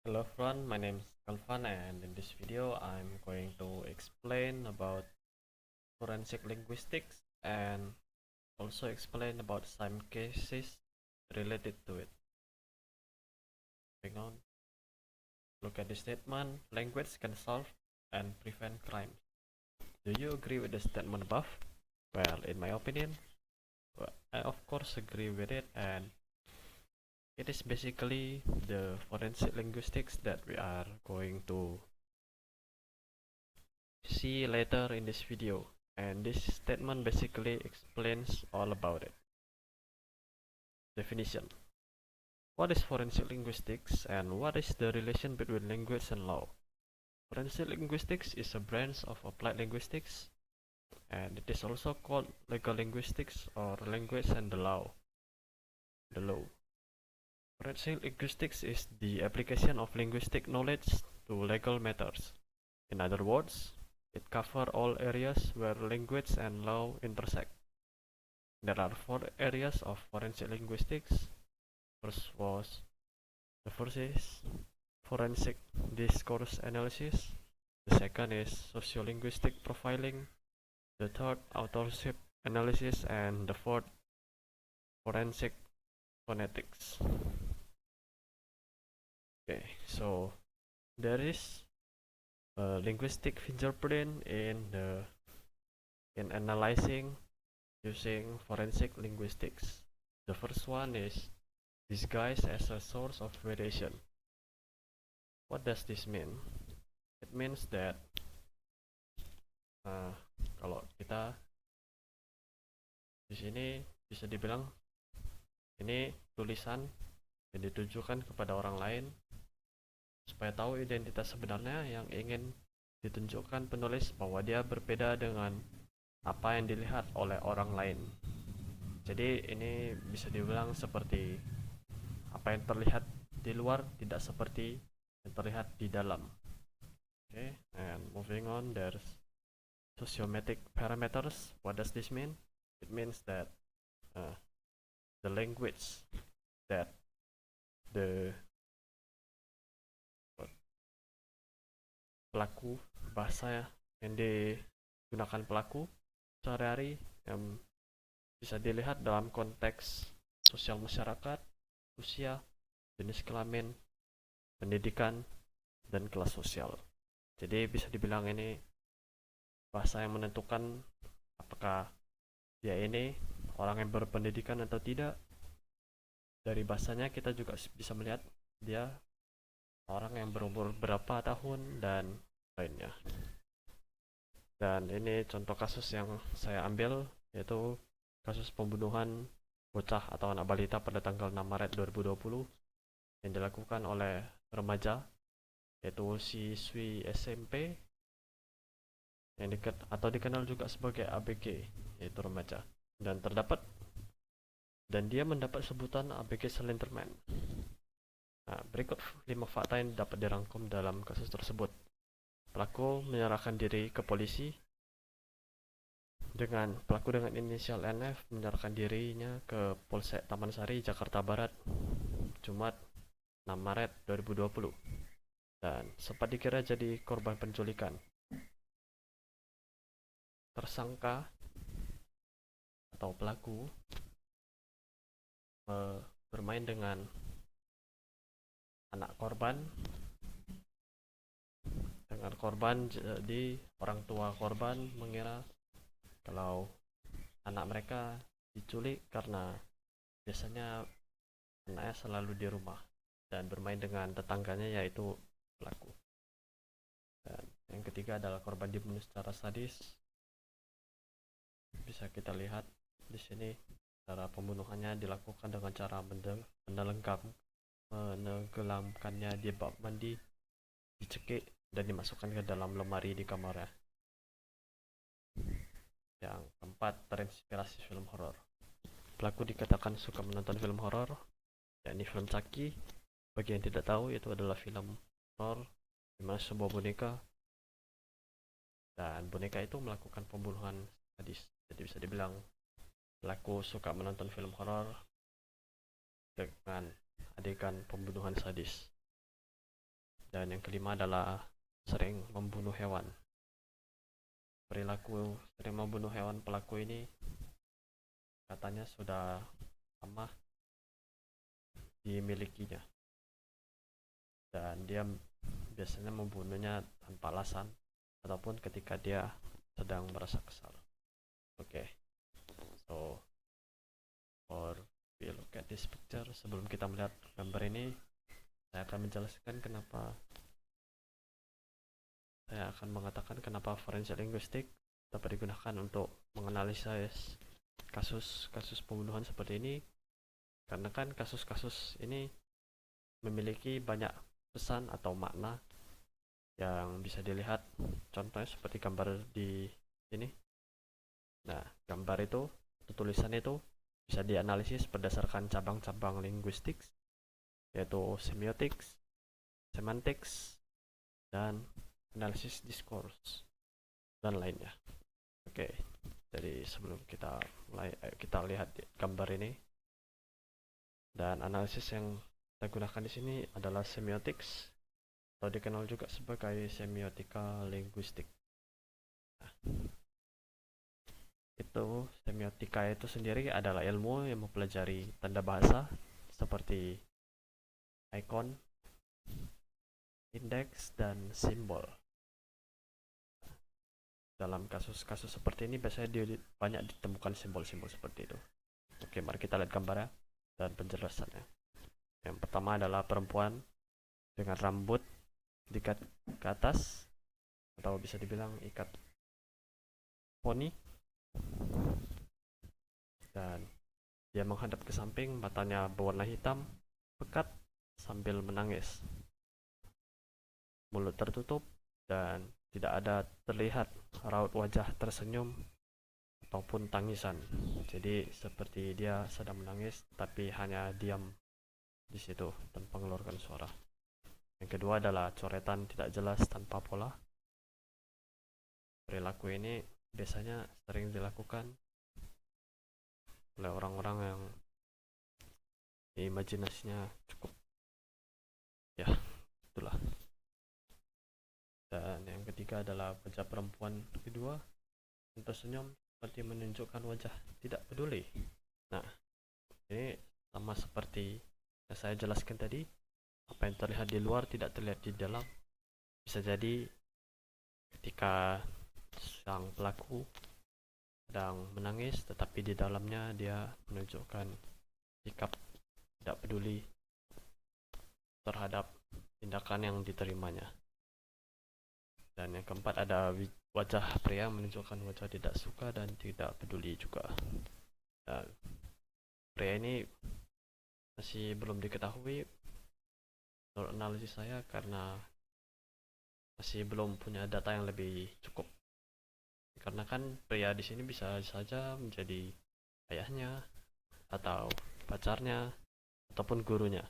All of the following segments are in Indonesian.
Hello everyone, my name is Kalvan and in this video I'm going to explain about forensic linguistics and also explain about some cases related to it. Moving on, look at the statement, language can solve and prevent crimes. Do you agree with the statement above? Well, in my opinion, I of course agree with it, and it is basically the forensic linguistics that we are going to see later in this video, and this statement basically explains all about it. Definition: what is forensic linguistics and what is the relation between language and law? Forensic linguistics is a branch of applied linguistics, and it is also called legal linguistics or language and the law. Forensic linguistics is the application of linguistic knowledge to legal matters. In other words, it covers all areas where language and law intersect. There are four areas of forensic linguistics. The first is forensic discourse analysis. The second is sociolinguistic profiling. The third, authorship analysis, and the fourth, forensic phonetics. Okay, so there is a linguistic fingerprint in analyzing using forensic linguistics. The first one is disguise as a source of variation. What does this mean? It means that kalau kita di sini bisa dibilang ini tulisan yang ditujukan kepada orang lain supaya tahu identitas sebenarnya yang ingin ditunjukkan penulis bahwa dia berbeda dengan apa yang dilihat oleh orang lain. Jadi ini bisa dibilang seperti apa yang terlihat di luar tidak seperti yang terlihat di dalam. Okay, and moving on, there's sociometric parameters. What does this mean? It means that the language that the pelaku bahasa yang digunakan pelaku sehari-hari yang bisa dilihat dalam konteks sosial masyarakat, usia, jenis kelamin, pendidikan, dan kelas sosial. Jadi bisa dibilang ini bahasa yang menentukan apakah dia ini orang yang berpendidikan atau tidak. Dari bahasanya kita juga bisa melihat dia orang yang berumur berapa tahun dan lainnya. Dan ini contoh kasus yang saya ambil, yaitu kasus pembunuhan bocah atau anak balita pada tanggal 6 Maret 2020 yang dilakukan oleh remaja, yaitu siswi SMP yang dikenal juga sebagai ABG, yaitu remaja, dan dia mendapat sebutan ABG Slenderman. Nah, berikut 5 fakta yang dapat dirangkum dalam kasus tersebut. Pelaku menyerahkan diri ke polisi. Pelaku dengan inisial NF menyerahkan dirinya ke Polsek Taman Sari, Jakarta Barat, Jumat 6 Maret 2020, dan sempat dikira jadi korban penculikan. Tersangka atau pelaku bermain dengan anak korban. Jadi orang tua korban mengira kalau anak mereka diculik karena biasanya anaknya selalu di rumah dan bermain dengan tetangganya, yaitu pelaku. Dan yang ketiga adalah korban dibunuh secara sadis. Bisa kita lihat di sini cara pembunuhannya dilakukan dengan cara menenggelamkannya di bak mandi, dicekik, dan dimasukkan ke dalam lemari di kamarnya. Yang keempat, terinspirasi film horor. Pelaku dikatakan suka menonton film horor, yakni film Chucky. Bagi yang tidak tahu, itu adalah film horor di mana sebuah boneka, dan boneka itu melakukan pembunuhan sadis. Jadi bisa dibilang pelaku suka menonton film horor dengan adegan pembunuhan sadis. Dan yang kelima adalah sering membunuh hewan. Perilaku sering membunuh hewan pelaku ini katanya sudah lama dimilikinya, dan dia biasanya membunuhnya tanpa alasan ataupun ketika dia sedang merasa kesal. Oke, so for we look at this picture, sebelum kita melihat gambar ini, saya akan menjelaskan kenapa saya akan mengatakan kenapa forensic linguistik dapat digunakan untuk menganalisis kasus-kasus pembunuhan seperti ini. Karena kan kasus-kasus ini memiliki banyak pesan atau makna yang bisa dilihat, contohnya seperti gambar di sini. Nah, gambar itu, tulisan itu bisa dianalisis berdasarkan cabang-cabang linguistik, yaitu semiotics, semantics, dan analisis discourse, dan lainnya. Oke, jadi sebelum kita mulai, kita lihat gambar ini. Dan analisis yang kita gunakan di sini adalah semiotics, atau dikenal juga sebagai semiotika linguistik. Nah, itu semiotika itu sendiri adalah ilmu yang mempelajari tanda bahasa seperti icon, indeks, dan simbol. Dalam kasus-kasus seperti ini biasanya banyak ditemukan simbol-simbol seperti itu. Oke, mari kita lihat gambarnya dan penjelasannya. Yang pertama adalah perempuan dengan rambut diikat ke atas, atau bisa dibilang ikat poni, dan dia menghadap ke samping, matanya berwarna hitam pekat sambil menangis, mulut tertutup, dan tidak ada terlihat raut wajah tersenyum ataupun tangisan. Jadi seperti dia sedang menangis tapi hanya diam di situ tanpa mengeluarkan suara. Yang kedua adalah coretan tidak jelas tanpa pola. Perilaku ini biasanya sering dilakukan oleh orang-orang yang imajinasinya cukup, ya itulah. Dan yang ketiga adalah wajah perempuan kedua yang tersenyum seperti menunjukkan wajah tidak peduli. Nah, ini sama seperti yang saya jelaskan tadi, apa yang terlihat di luar tidak terlihat di dalam. Bisa jadi ketika sang pelaku sedang menangis, tetapi di dalamnya dia menunjukkan sikap tidak peduli terhadap tindakan yang diterimanya. Dan yang keempat ada wajah pria menunjukkan wajah tidak suka dan tidak peduli juga. Dan pria ini masih belum diketahui menurut analisis saya karena masih belum punya data yang lebih cukup. Karena kan pria di sini bisa saja menjadi ayahnya atau pacarnya ataupun gurunya.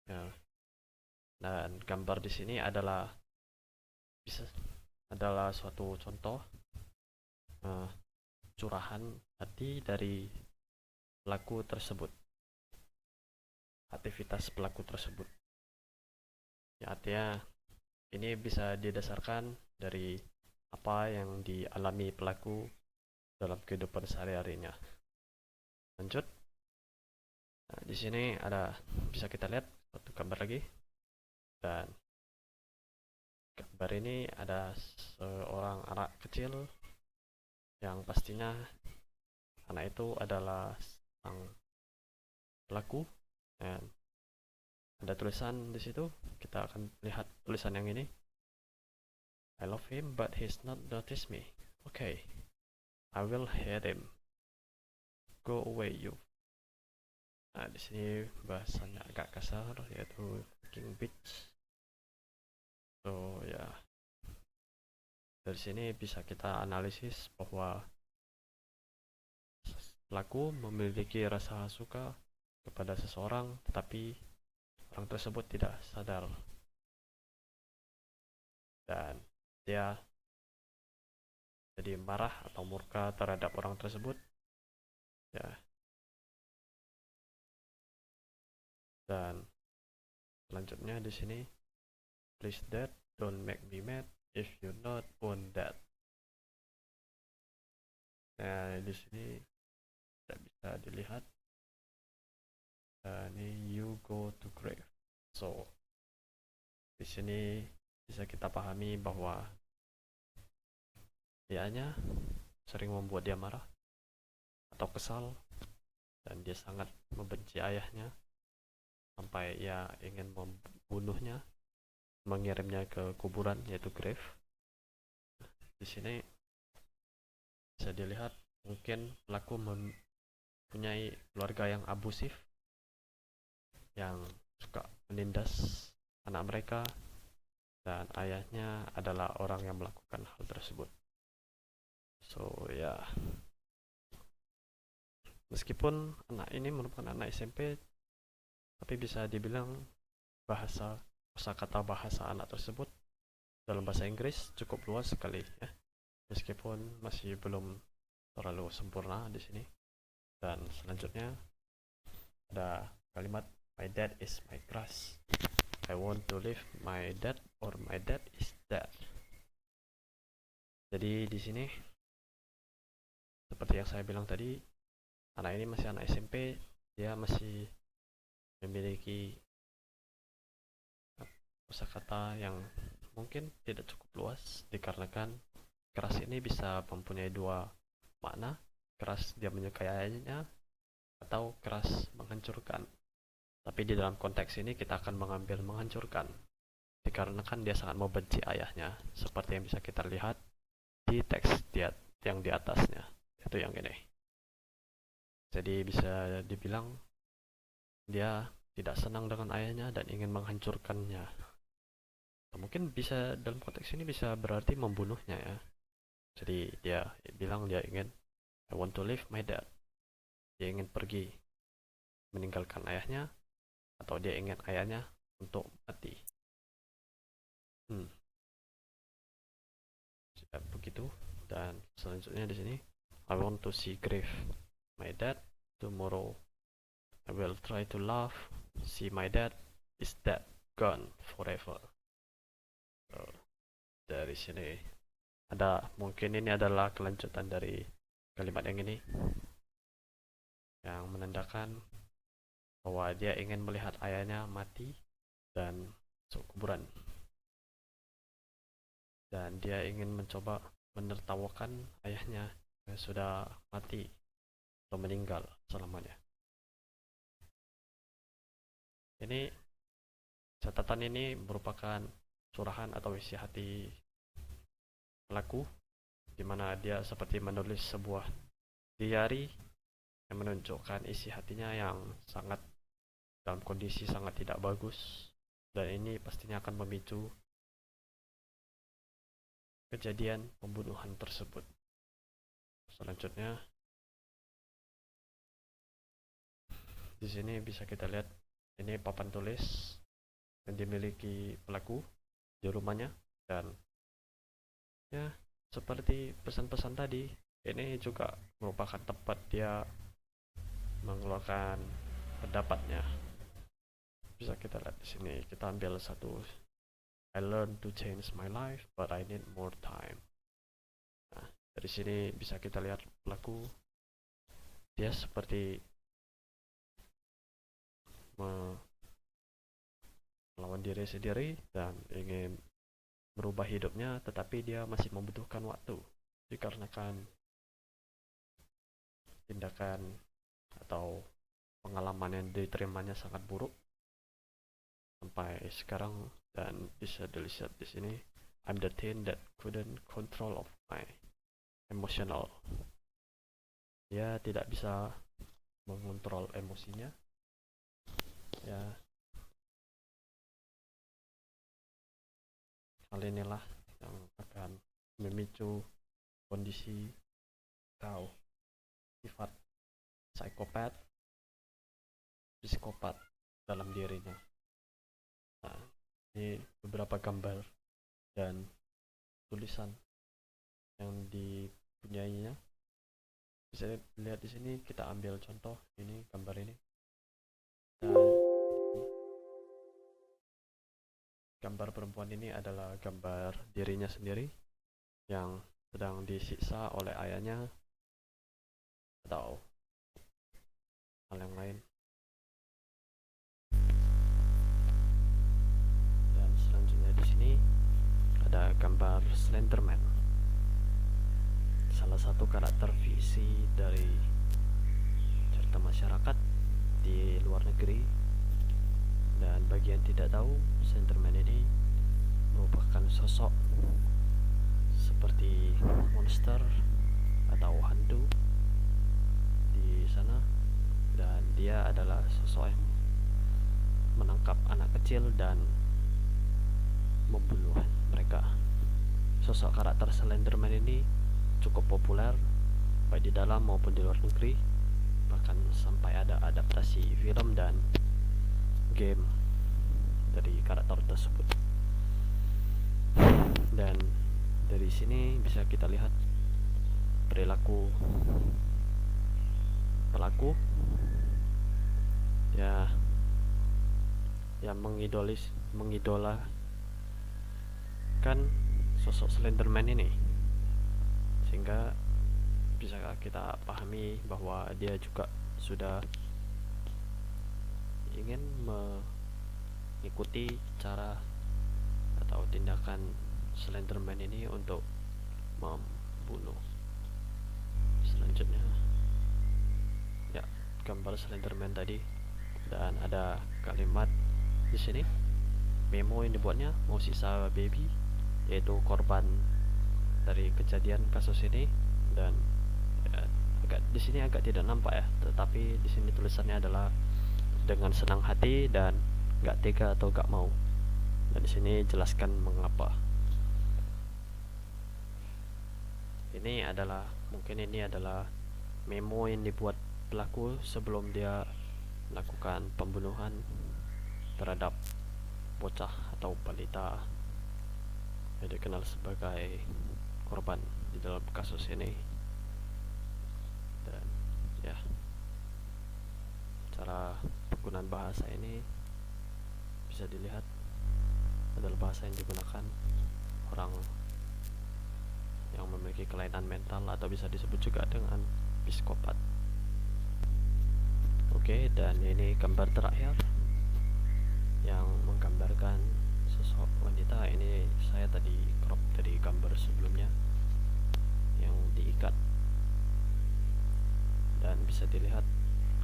Ya. Dan gambar di sini adalah suatu contoh curahan hati dari pelaku tersebut, aktivitas pelaku tersebut. Ya, artinya ini bisa didasarkan dari apa yang dialami pelaku dalam kehidupan sehari-harinya. Lanjut. Nah, di sini bisa kita lihat satu gambar lagi. Dan gambar ini ada seorang anak kecil yang pastinya anak itu adalah sang pelaku, dan ada tulisan di situ. Kita akan lihat tulisan yang ini. I love him but he's not noticed me. Okay, I will hit him. Go away you. Nah, di sini bahasanya agak kasar, yaitu fucking bitch. So ya, dari sini bisa kita analisis bahwa pelaku memiliki rasa suka kepada seseorang, tetapi orang tersebut tidak sadar, dan dia jadi marah atau murka terhadap orang tersebut. Ya. Dan selanjutnya di sini Please dad, don't make me mad if you not want that. Nah, di sini tidak bisa dilihat. Ini you go to grave. So, di sini bisa kita pahami bahwa dianya sering membuat dia marah atau kesal, dan dia sangat membenci ayahnya sampai ia ingin membunuhnya, mengirimnya ke kuburan yaitu grave. Di sini bisa dilihat mungkin pelaku mempunyai keluarga yang abusif, yang suka menindas anak mereka, dan ayahnya adalah orang yang melakukan hal tersebut. So ya, meskipun anak ini merupakan anak SMP, tapi bisa dibilang kosakata bahasa anak tersebut dalam bahasa Inggris cukup luas sekali ya, meskipun masih belum terlalu sempurna di sini. Dan selanjutnya ada kalimat my dad is my crush. I want to live my dad or my dad is dead. Jadi di sini seperti yang saya bilang tadi, anak ini masih anak SMP, dia masih memiliki kosakata yang mungkin tidak cukup luas, dikarenakan keras ini bisa mempunyai dua makna, keras dia menyukai ayahnya atau keras menghancurkan. Tapi di dalam konteks ini kita akan mengambil menghancurkan, dikarenakan dia sangat membenci ayahnya, seperti yang bisa kita lihat di teks yang di atasnya, itu yang ini. Jadi bisa dibilang dia tidak senang dengan ayahnya dan ingin menghancurkannya. Atau mungkin bisa dalam konteks ini bisa berarti membunuhnya ya. Jadi dia bilang dia ingin I want to leave my dad. Dia ingin pergi meninggalkan ayahnya, atau dia ingin ayahnya untuk mati. Begitu. Dan selanjutnya di sini I want to see grave my dad tomorrow. I will try to laugh. See my dad is dead, gone forever. So, dari sini ada, mungkin ini adalah kelanjutan dari kalimat yang ini, yang menandakan bahwa dia ingin melihat ayahnya mati dan masuk kuburan, dan dia ingin mencoba menertawakan ayahnya yang sudah mati atau meninggal selamanya. Ini catatan ini merupakan curahan atau isi hati pelaku, di mana dia seperti menulis sebuah diary yang menunjukkan isi hatinya yang sangat dalam kondisi sangat tidak bagus, dan ini pastinya akan memicu kejadian pembunuhan tersebut. Selanjutnya di sini bisa kita lihat ini papan tulis yang dimiliki pelaku di rumahnya, dan ya seperti pesan-pesan tadi, ini juga merupakan tempat dia mengeluarkan pendapatnya. Bisa kita lihat di sini, kita ambil satu, I learned to change my life but I need more time. Nah, dari sini bisa kita lihat pelaku dia seperti melawan diri sendiri dan ingin merubah hidupnya, tetapi dia masih membutuhkan waktu dikarenakan tindakan atau pengalaman yang diterimanya sangat buruk sampai sekarang. Dan bisa dilihat di sini, I'm the teen that couldn't control of my emotional. Dia tidak bisa mengontrol emosinya ya. Hal inilah yang akan memicu kondisi atau sifat psikopat dalam dirinya. Nah, ini beberapa gambar dan tulisan yang dipunyainya. Bisa lihat di sini, kita ambil contoh ini, gambar ini. Dan gambar perempuan ini adalah gambar dirinya sendiri yang sedang disiksa oleh ayahnya atau hal yang lain. Dan selanjutnya di sini ada gambar Slenderman, salah satu karakter fiksi dari cerita masyarakat di luar negeri. Dan bagi yang tidak tahu, Slenderman ini merupakan sosok seperti monster atau hantu di sana, dan dia adalah sosok yang menangkap anak kecil dan membunuh mereka. Sosok karakter Slenderman ini cukup populer baik di dalam maupun di luar negeri, bahkan sampai ada adaptasi film dan game dari karakter tersebut. Dan dari sini bisa kita lihat perilaku pelaku ya yang mengidolakan sosok Slenderman ini, sehingga bisa kita pahami bahwa dia juga sudah ingin mengikuti cara atau tindakan Slenderman ini untuk membunuh. Selanjutnya ya, gambar Slenderman tadi, dan ada kalimat di sini, memo yang dibuatnya mau sisa baby, yaitu korban dari kejadian kasus ini. Dan ya, di sini agak tidak nampak ya, tetapi di sini tulisannya adalah dengan senang hati dan gak tega atau gak mau. Dan di sini jelaskan mengapa. Mungkin ini adalah memo yang dibuat pelaku sebelum dia melakukan pembunuhan terhadap bocah atau balita yang dikenal sebagai korban di dalam kasus ini. Dan ya, cara penggunaan bahasa ini bisa dilihat adalah bahasa yang digunakan orang yang memiliki kelainan mental atau bisa disebut juga dengan psikopat. Oke, dan ini gambar terakhir yang menggambarkan sosok wanita. Ini saya tadi crop dari gambar sebelumnya yang diikat, dan bisa dilihat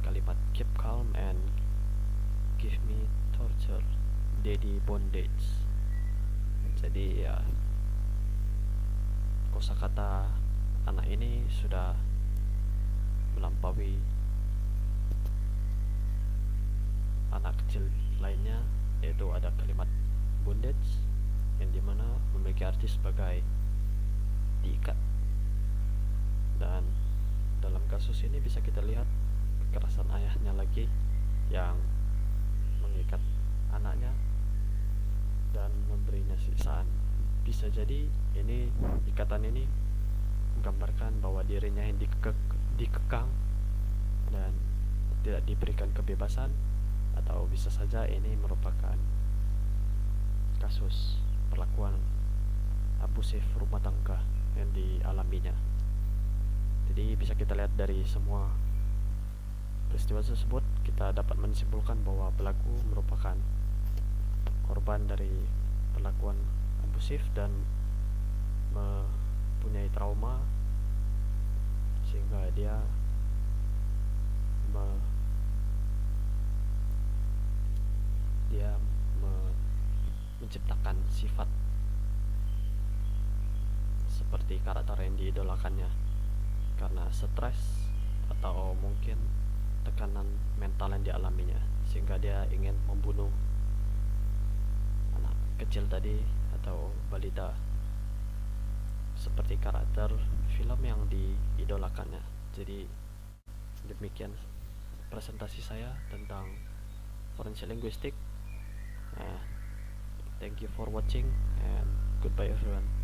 kalimat keep calm and give me torture, daddy bondage. Jadi ya, kosakata anak ini sudah melampaui anak kecil lainnya, yaitu ada kalimat bondage yang dimana memiliki arti sebagai diikat. Dan dalam kasus ini bisa kita lihat kekerasan ayahnya lagi yang mengikat anaknya dan memberinya siksaan. Bisa jadi ini ikatan ini menggambarkan bahwa dirinya yang dikekang dan tidak diberikan kebebasan, atau bisa saja ini merupakan kasus perlakuan abusif rumah tangga yang dialaminya. Jadi bisa kita lihat dari semua peristiwa tersebut, kita dapat menyimpulkan bahwa pelaku merupakan korban dari perlakuan abusif dan mempunyai trauma, sehingga dia menciptakan sifat seperti karakter yang diidolakannya karena stres atau mungkin tekanan mental yang dialaminya, sehingga dia ingin membunuh anak kecil tadi atau balita seperti karakter film yang diidolakannya. Jadi demikian presentasi saya tentang forensik linguistik. Thank you for watching and goodbye everyone.